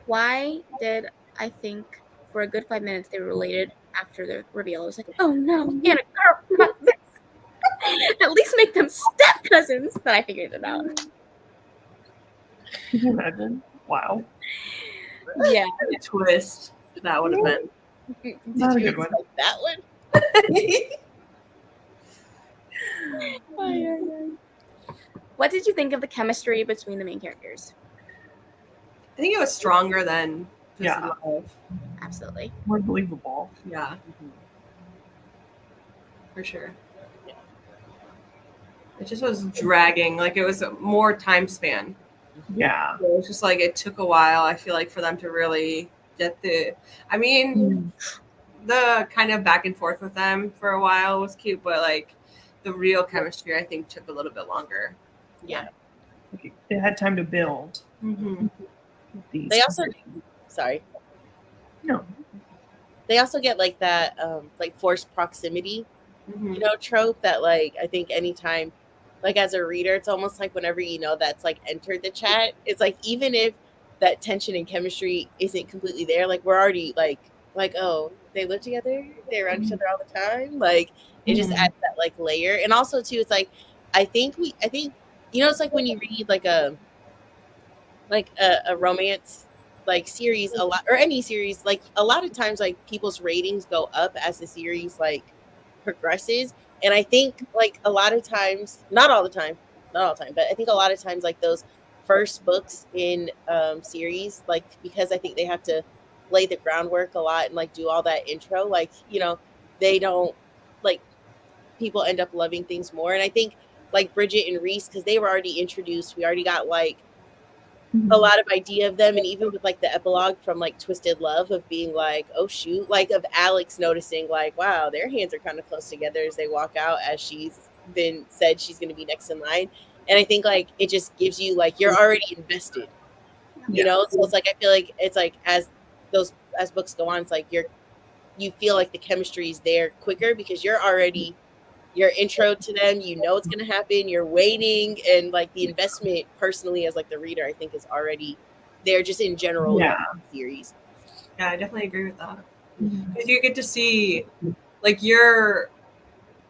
Why did I think for a good 5 minutes they were related after the reveal? I was like, oh no, Anna, girl, not this. At least make them step cousins. Then I figured it out. Can you imagine? Wow. Yeah. A twist that would have been. Not a good one. Like that one. What did you think of the chemistry between the main characters? I think it was stronger than Love. Absolutely. More believable. Yeah. For sure. It just was dragging. Like it was more time span. Yeah. So it's just like it took a while, I feel like, for them to really get the. I mean, the kind of back and forth with them for a while was cute, but like the real chemistry, I think, took a little bit longer. Yeah. Like, it had time to build. Mm-hmm. These. They also, sorry, No. they also get like that, like forced proximity, Mm-hmm. you know, trope that like I think anytime, like as a reader, it's almost like whenever you know that's like entered the chat, it's like even if that tension and chemistry isn't completely there, like we're already like oh they live together, they're around each other all the time, like it just adds that like layer. And also too, it's like I think you know, it's like when you read like a romance like series a lot, or any series, like a lot of times like people's ratings go up as the series like progresses. And I think like a lot of times, not all the time, but I think a lot of times like those first books in series, like because I think they have to lay the groundwork a lot and like do all that intro, like, you know, they don't like, people end up loving things more. And I think like Bridget and Reese, because they were already introduced, we already got like a lot of idea of them. And even with like the epilogue from like Twisted Love of being like, oh shoot, like of Alex noticing like, wow, their hands are kind of close together as they walk out, as she's been said she's going to be next in line. And I think like it just gives you like, you're already invested, you know? So it's like, I feel like it's like as books go on, it's like you feel like the chemistry is there quicker because you're intro to them, you know it's going to happen, you're waiting, and like the investment personally as like the reader, I think is already there just in general in the series. Yeah, I definitely agree with that. Because you get to see, like, you're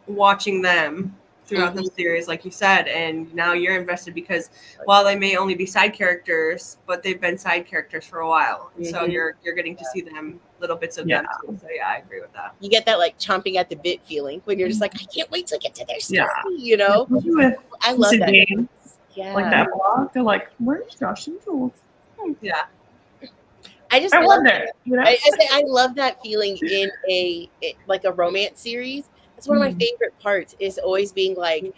watching them throughout the series, like you said, and now you're invested because while they may only be side characters, but they've been side characters for a while. So you're getting to see them, little bits of them too. So yeah, I agree with that. You get that like chomping at the bit feeling when you're just like, I can't wait to get to their story, you know? I love that. Games, like that blog, they're like, where's Josh and Jules? Yeah. I wonder. You know? I love that feeling in a romance series. That's one of my favorite parts, is always being like,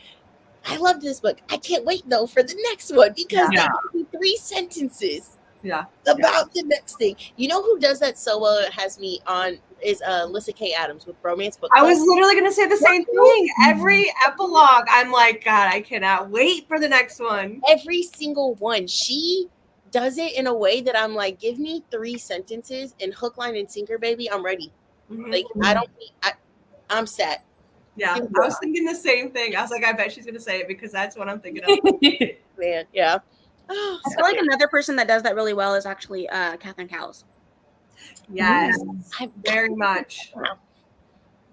I love this book. I can't wait though for the next one because they give me 3 sentences about the next thing. You know who does that so well? It has me on is Alyssa K. Adams with Romance Book Club. I was literally going to say the same thing. Every epilogue, I'm like, God, I cannot wait for the next one. Every single one. She does it in a way that I'm like, give me 3 sentences and hook, line, and sinker, baby. I'm ready. Like, I'm set. Yeah, I was thinking the same thing. I was like, I bet she's going to say it because that's what I'm thinking of. Man, yeah. I feel like another person that does that really well is actually Catherine Cowles. Yes, very much.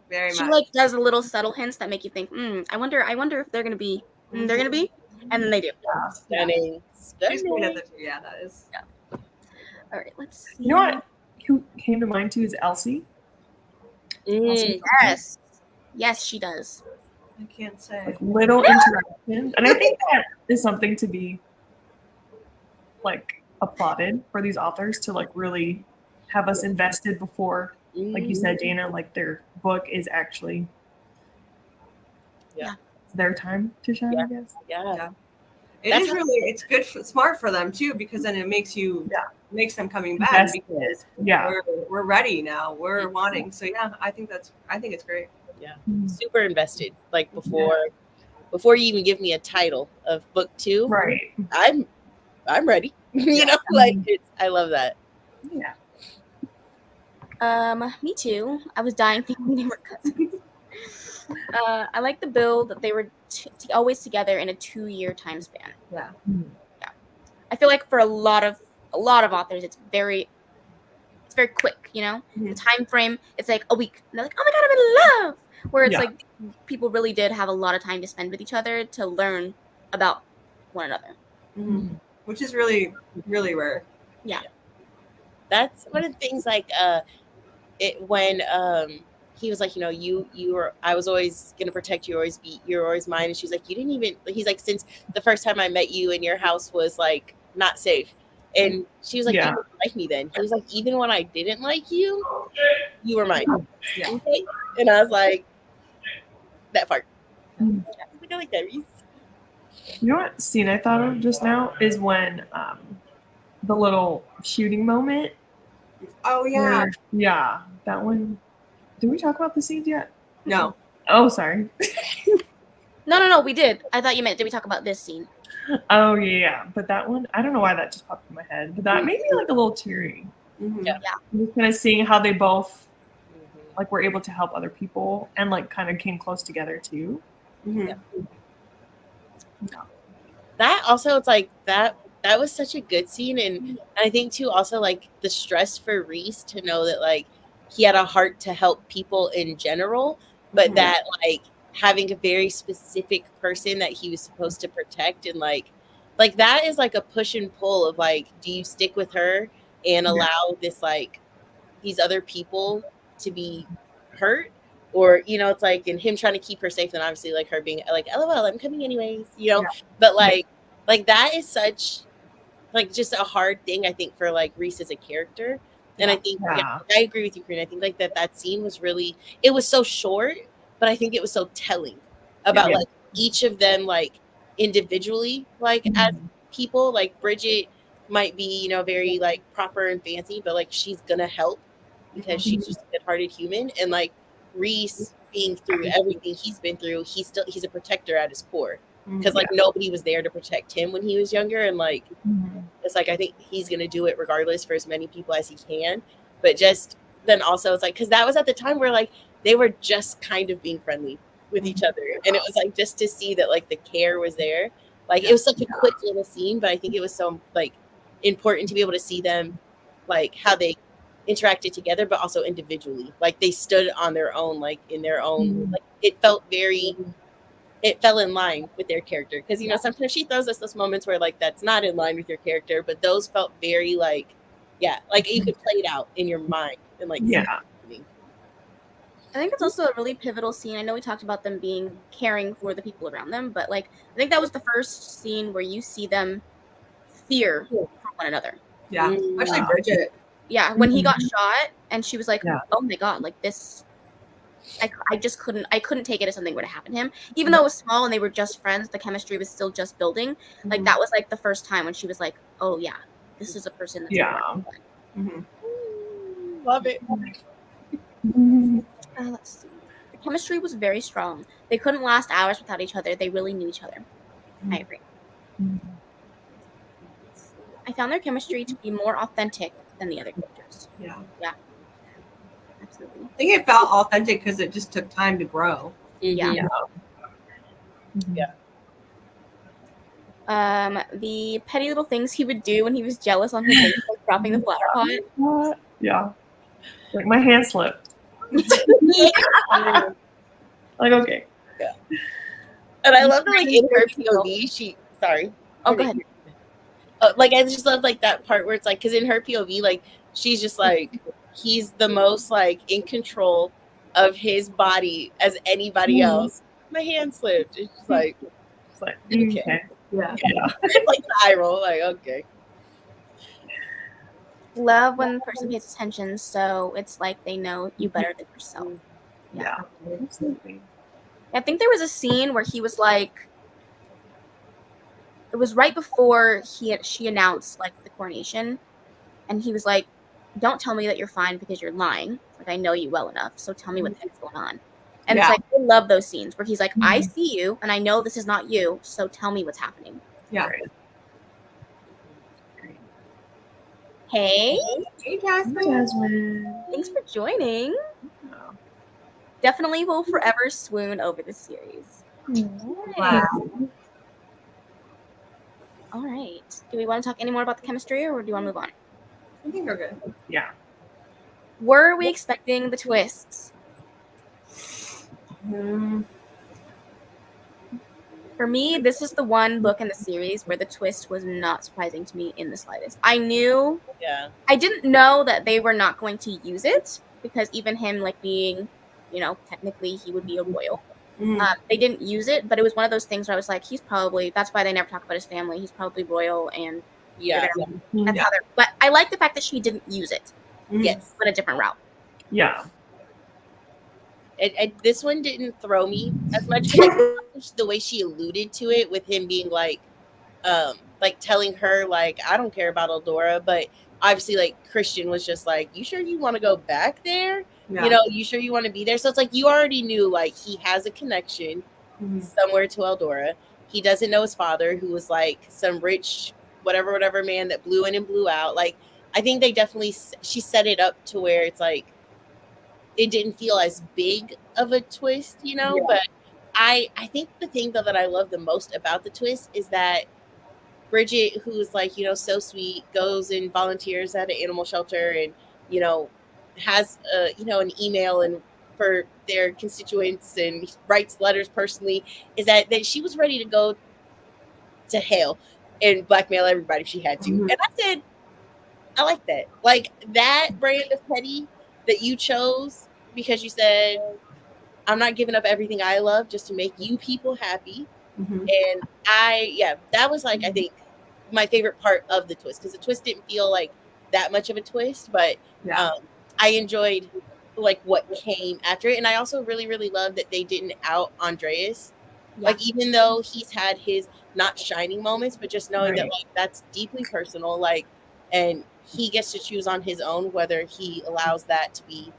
Very she much. Like does a little subtle hints that make you think, I wonder if they're gonna be, they're gonna be, and then they do. Stunning. Yeah, that is. Yeah. All right, let's see. You know what? Who came to mind too is Elsie. Yes, she does. I can't say. Like little interactions, and I think that is something to be like applauded for these authors to like really have us invested before, like you said, Dana, like their book is actually their time to shine. I guess. Yeah. It's good, smart for them too, because then it makes them coming back because we're ready now. We're wanting. So yeah, I think it's great. Yeah, super invested. Like before you even give me a title of book 2, right? I'm ready. You know, like I love that. Yeah. Me too. I was dying thinking they were cousins. I like the build that they were always together in a 2-year time span. Yeah. I feel like for a lot of authors, it's very quick. You know, the time frame. It's like a week. And they're like, oh my god, I'm in love. Where it's like people really did have a lot of time to spend with each other to learn about one another, which is really, really rare. Yeah. That's one of the things. Like, when he was like, you know, you were, I was always gonna protect you, you're always mine. And she's like, you didn't even. He's like, since the first time I met you, and your house was like not safe. And she was like, you didn't like me then. He was like, even when I didn't like you, you were mine. Yeah. Okay? And I was like, that part. I like that, Reese. You know what scene I thought of just now is when the little shooting moment. Oh yeah. Where, yeah, that one. Did we talk about the scenes yet? No. Oh, sorry. No, we did. I thought you meant, did we talk about this scene? Oh yeah, but that one, I don't know why that just popped in my head, but that made me like a little teary. Mhm. Yeah. Just kind of seeing how they both Mhm. like were able to help other people and like kind of came close together too. Mhm. That also, it's like that was such a good scene, and I think too also like the stress for Reese to know that like he had a heart to help people in general, but Mhm. that like having a very specific person that he was supposed to protect, and like that is like a push and pull of like, do you stick with her and Yeah. allow this like these other people to be hurt, or it's like, and him trying to keep her safe, and obviously like her being like, LOL, I'm coming anyways, Yeah. but like that is such like just a hard thing, I think, for like Reese as a character. And I think Yeah. I agree with you, Karina. I think like that scene was really, it was so short, but I think it was so telling about Yeah. like each of them like individually, like as people. Like Bridget might be very like proper and fancy, but like she's gonna help because she's just a good-hearted human. And like Reese, being through everything he's been through, he's a protector at his core, because like nobody was there to protect him when he was younger, and like it's like I think he's gonna do it regardless for as many people as he can. But just then also it's like, because that was at the time where like they were just kind of being friendly with each other, and it was like just to see that like the care was there. Like it was such a quick little scene, but I think it was so like important to be able to see them like how they interacted together, but also individually. Like they stood on their own, like in their own. Like it felt very. It fell in line with their character, because sometimes she throws us those moments where like that's not in line with your character, but those felt very like like you could play it out in your mind and like see it happening. I think it's also a really pivotal scene. I know we talked about them being caring for the people around them, but like I think that was the first scene where you see them fear for one another. Yeah. Especially Bridget. Yeah, when he got shot and she was like, oh my god, like this, I just couldn't take it as something were to happen to him. Even though it was small and they were just friends, the chemistry was still just building. Like that was like the first time when she was like, oh yeah, this is a person that's Love it. Let's see. The chemistry was very strong. They couldn't last hours without each other. They really knew each other. I agree. I found their chemistry to be more authentic than the other characters. Yeah. Absolutely. I think it felt authentic because it just took time to grow. Yeah. The petty little things he would do when he was jealous on her date, like dropping the flower pot. Yeah. Like my hand slipped. Like, okay. Yeah. And I love that, like, in her POV, sorry. Oh, go ahead. Like, I just love, like, that part where it's, like, because in her POV, like, she's just, like, he's the most, like, in control of his body as anybody else. My hand slipped. It's just, like, okay. Yeah. It's like the eye roll, like, okay. Love when the person pays attention, so it's like they know you better than yourself. Yeah. Absolutely. I think there was a scene where he was like, it was right before she announced like the coronation, and he was like, don't tell me that you're fine because you're lying. Like I know you well enough, so tell me what the heck's going on. And it's like, I love those scenes where he's like, I see you and I know this is not you, so tell me what's happening. Yeah. Hey Jasmine. Thanks for joining. Definitely will forever swoon over this series. Wow. All right. Do we want to talk any more about the chemistry, or do you want to move on? I think we're good. Yeah. Were we expecting the twists? For me, this is the one book in the series where the twist was not surprising to me in the slightest. I didn't know that they were not going to use it, because even him, like being, technically he would be a royal. They didn't use it, but it was one of those things where I was like, that's why they never talk about his family. He's probably royal, and that's how they're. But I like the fact that she didn't use it. Yes, but a different route. Yeah. This one didn't throw me as much because the way she alluded to it with him being like telling her like I don't care about Eldora, but obviously like Christian was just like, you sure you want to go back there? Yeah. You know, you sure you want to be there? So it's like you already knew like he has a connection somewhere to Eldora. He doesn't know his father, who was like some rich whatever man that blew in and blew out. Like I think they definitely she set it up to where it's like it didn't feel as big of a twist, you know. But I think the thing though that I love the most about the twist is that Bridget, who's like, you know, so sweet, goes and volunteers at an animal shelter and, you know, has you know, an email and for their constituents and writes letters personally, is that she was ready to go to hell and blackmail everybody if she had to. And I said, I like that. Like that brand of petty that you chose because you said, I'm not giving up everything I love just to make you people happy. And that was like, I think my favorite part of the twist, because the twist didn't feel like that much of a twist, but I enjoyed like what came after it. And I also really, really love that they didn't out Andreas. Like, even though he's had his not shining moments, but just knowing that like that's deeply personal, like, and he gets to choose on his own whether he allows that to be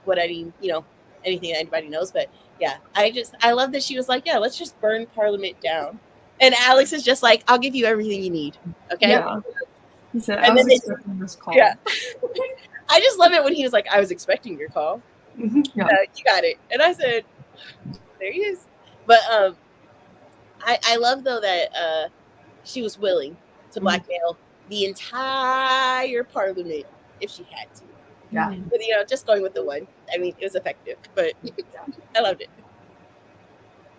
what you know, anything that anybody knows. But yeah, I love that she was like, yeah, let's just burn Parliament down. And Alex is just like, I'll give you everything you need. Okay. Yeah. He said, I was expecting this call. Yeah. I just love it when he was like, I was expecting your call. Yeah. You got it. And I said, there he is. But I love though that she was willing to blackmail the entire Parliament if she had to. Yeah. But you know, just going with the one. I mean, it was effective, but I loved it.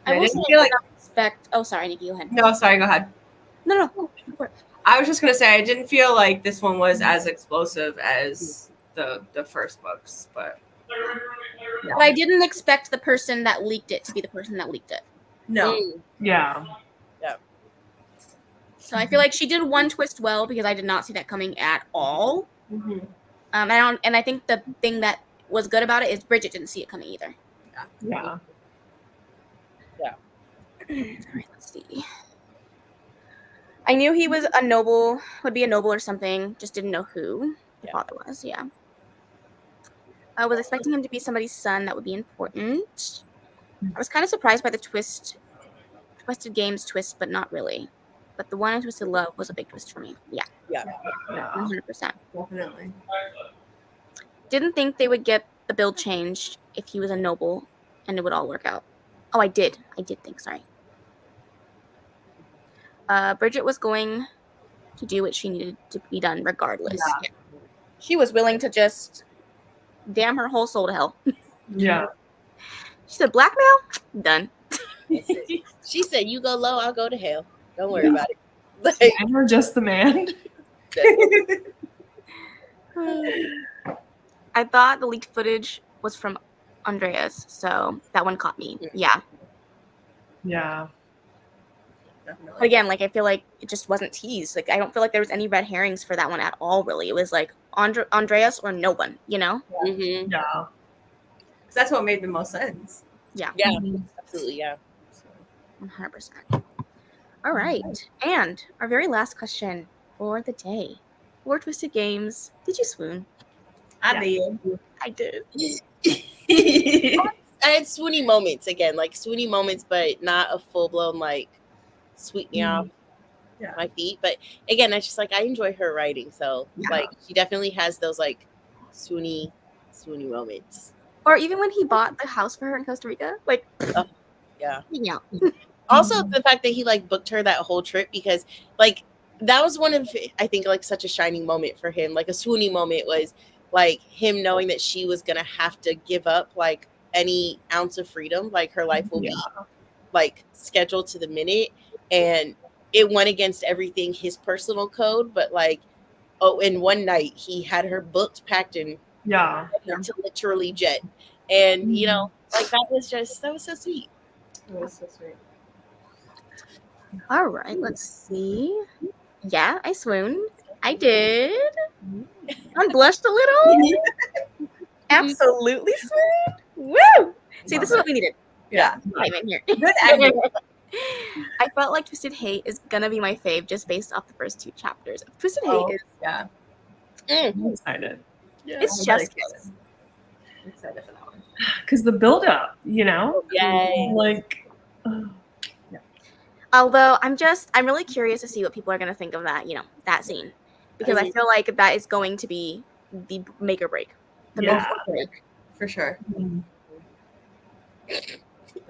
I will feel like expect. Oh, sorry, Nikki, go ahead. No, sorry, go ahead. No. I was just gonna say I didn't feel like this one was as explosive as the first books, but But I didn't expect the person that leaked it to be the person that leaked it. no. Yeah. So I feel like she did one twist well because I did not see that coming at all. And I think the thing that was good about it is Bridget didn't see it coming either. Yeah. All right, let's see. I knew he was a noble, would be a noble or something. Just didn't know who the father was. Yeah. I was expecting him to be somebody's son. That would be important. I was kind of surprised by the Twisted Games twist, but not really. But the one in Twisted Love was a big twist for me. Yeah. 100%. Definitely. Didn't think they would get the build changed if he was a noble and it would all work out. Oh, I did think, sorry. Bridget was going to do what she needed to be done regardless. Yeah. She was willing to just damn her whole soul to hell. Yeah. She said, blackmail? Done. She said, you go low, I'll go to hell. Don't worry about it. Like, and we're just the man. I thought the leaked footage was from Andreas, so that one caught me. Yeah. Yeah. But again, like I feel like it just wasn't teased. Like I don't feel like there was any red herrings for that one at all. Really, it was like Andreas or no one. You know? Yeah. That's what made the most sense. Yeah. Yeah. Absolutely. Yeah. 100%. All right, and our very last question for the day: for Twisted Games, did you swoon? I did. I did. I had swoony moments again, like swoony moments, but not a full blown like sweep me off my feet. But again, it's just like I enjoy her writing, so like she definitely has those like swoony moments. Or even when he bought the house for her in Costa Rica, like yeah. Also, the fact that he like booked her that whole trip, because like that was one of, I think, like such a shining moment for him. Like a swoony moment was like him knowing that she was gonna have to give up like any ounce of freedom, like her life will be like scheduled to the minute, and it went against everything, his personal code, but like in one night he had her booked, packed, and to literally jet, and you know, like that was so sweet. It was so sweet. All right, let's see. Yeah, I swooned. I did. I blushed a little. Absolutely swooned. Woo! See, this is what we needed. Yeah. Excitement here. Good ending. I felt like Twisted Hate is gonna be my fave just based off the first 2 chapters. Twisted Hate Oh, is yeah. I'm excited. Yeah. it's I'm just really kiss. I'm excited for that one. Because the build up, you know? Yay. Like, oh, Although I'm really curious to see what people are gonna think of that, that scene. Because I feel like that is going to be the make or break. The make Yeah. or break. For sure. mm,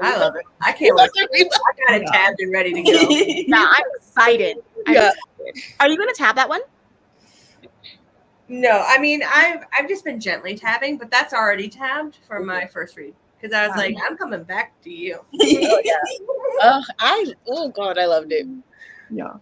I love it. I can't wait. I got it Yeah. tabbed and ready to go. Yeah, I'm excited. Yeah. Excited. Are you gonna tab that one? No, I mean I've just been gently tabbing, but that's already tabbed for my first read because I was like, I'm coming back to you. Oh God, I loved it. yeah.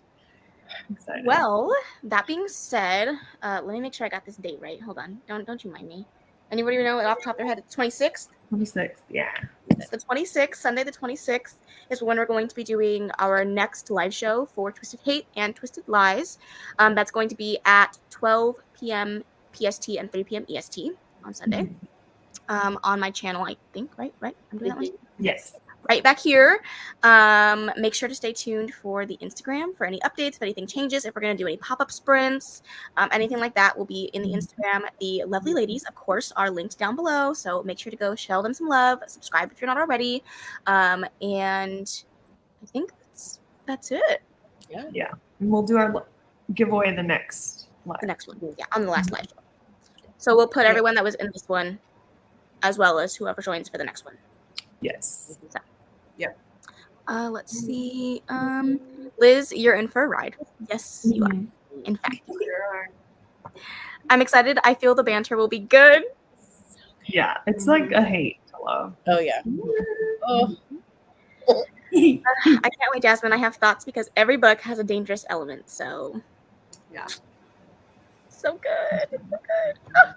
Excited. Well, that being said, let me make sure I got this date right. Hold on. Don't you mind me. Anybody know off the top of their head? It's 26th. 26th, yeah. It's the 26th, Sunday the 26th is when we're going to be doing our next live show for Twisted Hate and Twisted Lies. That's going to be at 12 p.m. PST and 3 p.m. EST on Sunday. On my channel, I think, right? I'm doing that one? Yes. Right back here. Make sure to stay tuned for the Instagram for any updates, if anything changes, if we're going to do any pop-up sprints, anything like that will be in the Instagram. The lovely ladies, of course, are linked down below, so make sure to go show them some love, subscribe if you're not already, and I think that's it. Yeah. And we'll do our giveaway the next live. The next one, yeah, on the last live show. So we'll put everyone that was in this one, as well as whoever joins for the next one. Yes. So. Yep. Let's see. Liz, you're in for a ride. Yes, you are. In fact, I'm excited. I feel the banter will be good. Yeah. It's like a hate to love. Oh yeah. Oh. I can't wait, Jasmine. I have thoughts because every book has a dangerous element. So, Yeah. so good. So good.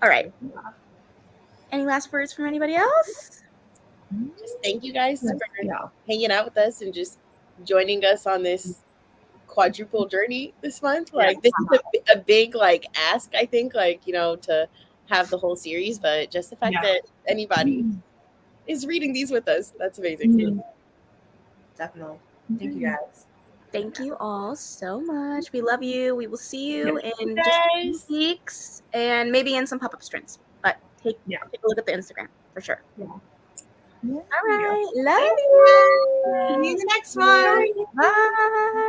All right. Any last words from anybody else? Just thank you guys for Yeah. hanging out with us and just joining us on this quadruple journey this month. Like this is a big ask, I think, to have the whole series, but just the fact that anybody is reading these with us, that's amazing. Definitely. Thank you guys. Thank you all so much. We love you. We will see you in Yes. just a few weeks and maybe in some pop-up sprints. But take a look at the Instagram for sure. Yeah. All right. Love you. See you in the next one. Bye.